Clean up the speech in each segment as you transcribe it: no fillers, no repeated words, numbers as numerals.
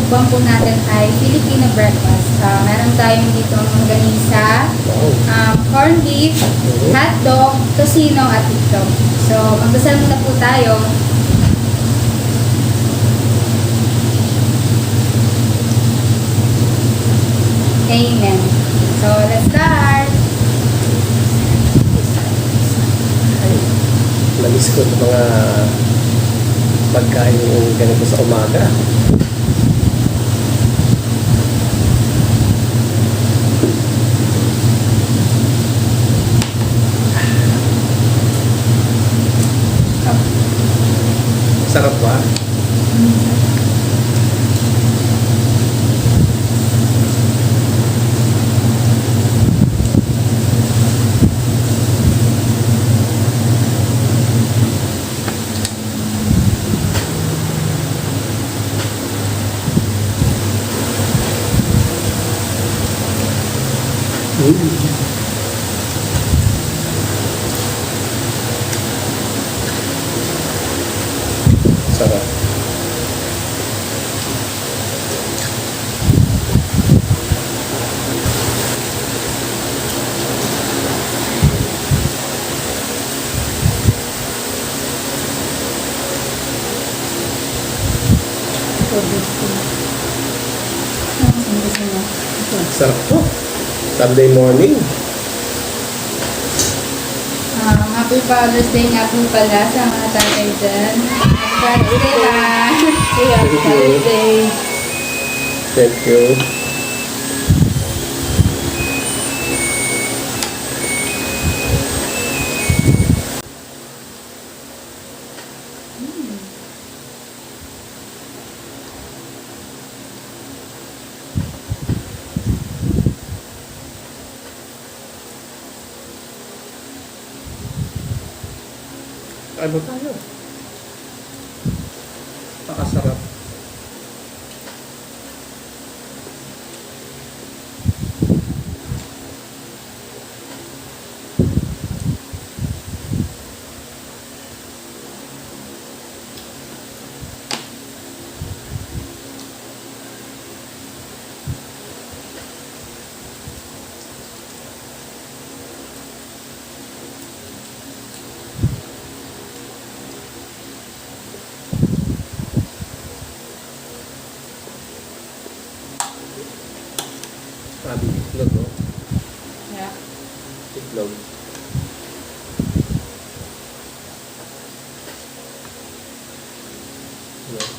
mukbang po natin ay Filipino breakfast. Meron tayong dito mangganisa, corned beef, hotdog, tocino at itlog. So, magdasal muna po tayo. Amen. So, let's start. Namiss ko itong mga pagkain yung ganito sa umaga. Sarap ba? Sarap. Sarap to. Sunday morning. Happy Father's Day nga po pala sa mga tatay dyan. Happy Father's Day ha! Happy Father's Day! Thank you. Ano tayo? Pakasarap. Sabi, itlog, no? Yeah. Itlog. Yeah.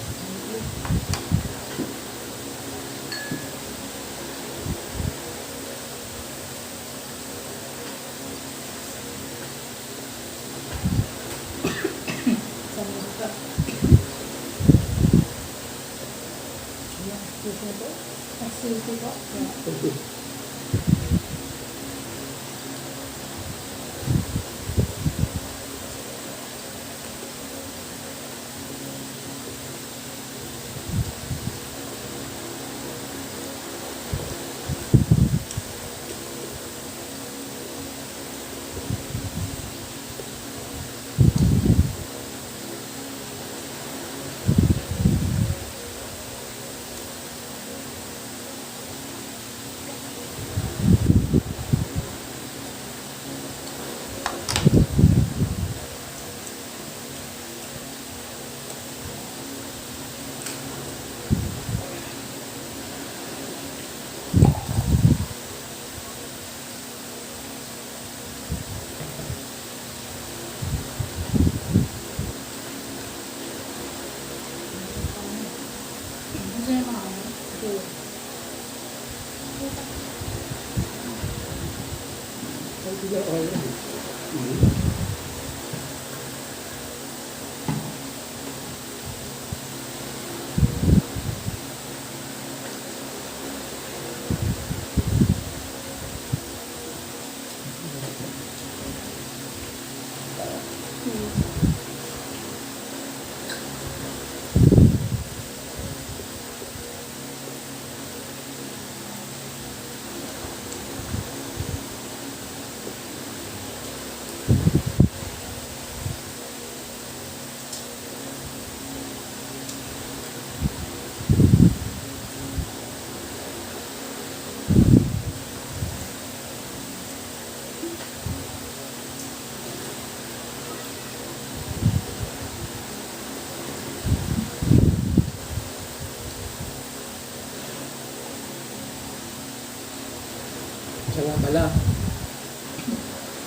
pala,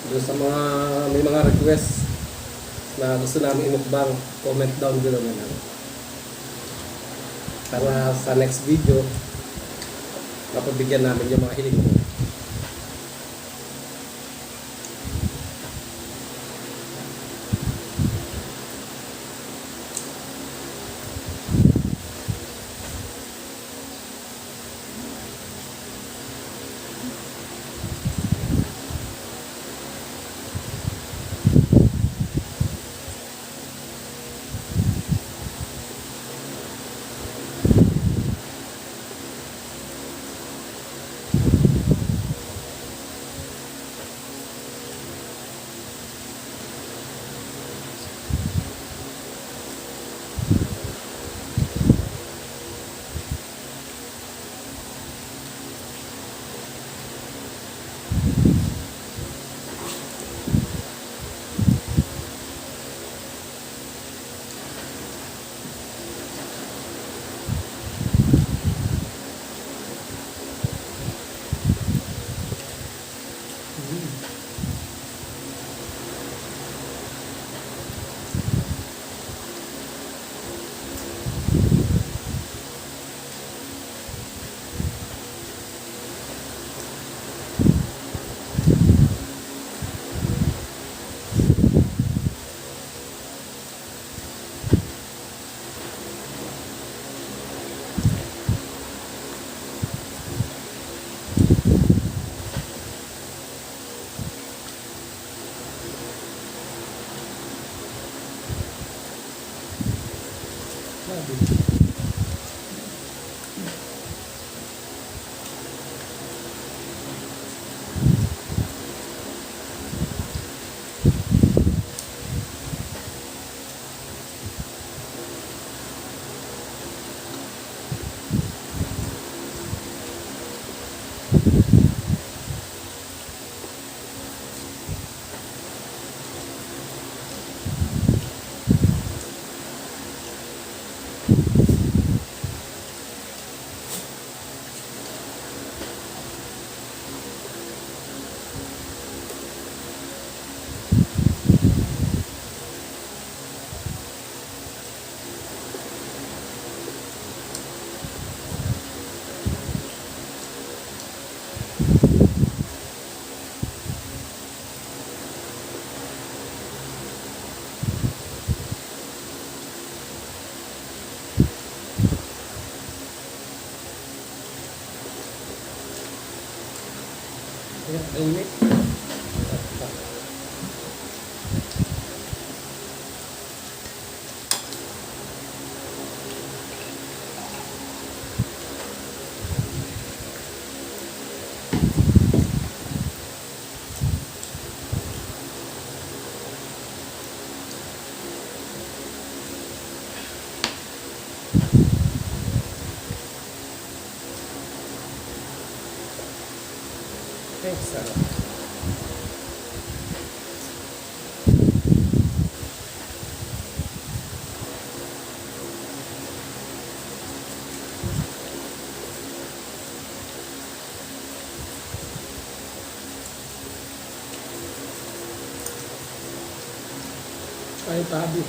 doon sa mga, may mga request na gusto namin imukbang, comment down below na lang. Para sa next video, mapabigyan namin yung mga hiling mo. Init. Sarap. Ay, tabi.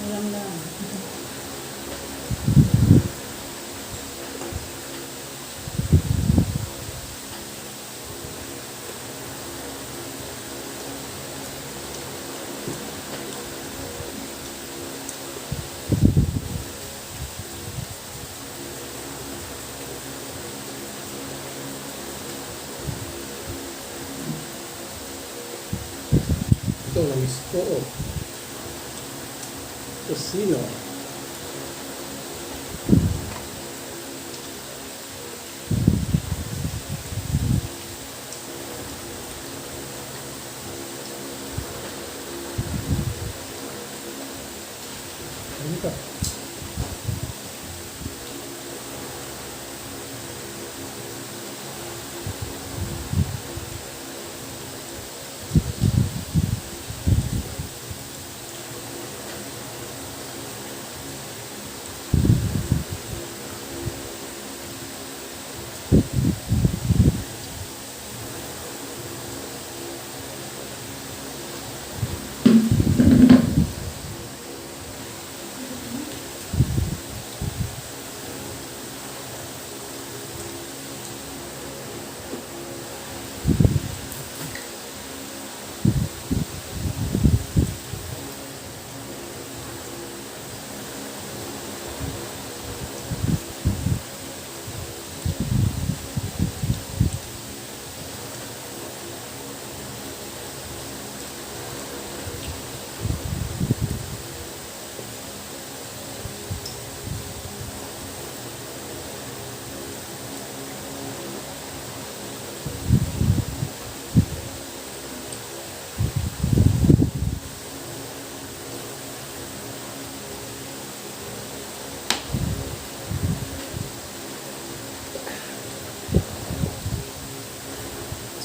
Alam na. Ito, na-miss ko. Oh. Tosino. Ano ka?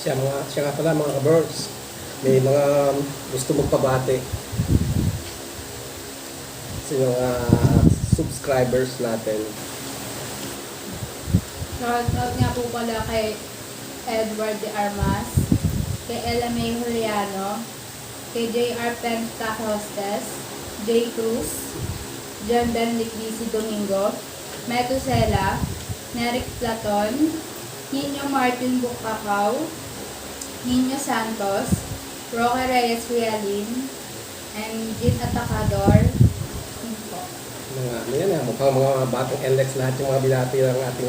Siya nga pala mga ka-birds. May mga gusto magpabati sa mga subscribers natin. Shoutout nga po pala kay Edward de Armas, kay Ella May Juliano, kay J.R. Penta Hostes, J. Cruz, John Ben Liquisi Domingo, Metusela, Neric Platon, Nino Martin Bukacaw, Nino Santos, Roque Reyes Realin, and Jin Atacador. Yun po. Ano yan, mukhang mga batong index lahat yung mga binati ng ating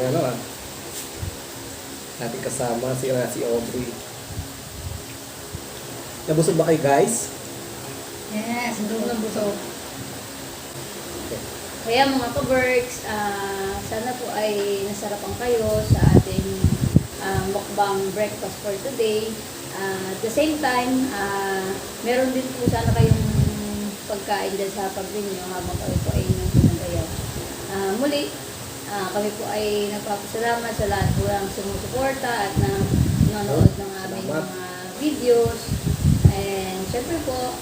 ating kasama, si Aubrey. Nabusog ba kayo guys? Yes, busog. Kaya mga ka-works, sana po ay nasarapan kayo sa ating mukbang breakfast for today. At the same time, meron din po sana kayong pagkain dyan sa pag-renew habang kayo po ay nagpinagayaw. Muli, kami po ay nagpapasalamat sa lahat po ng sumusuporta at nanonood ng aming Salamat. mga videos. And syempre po,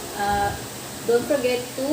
don't forget to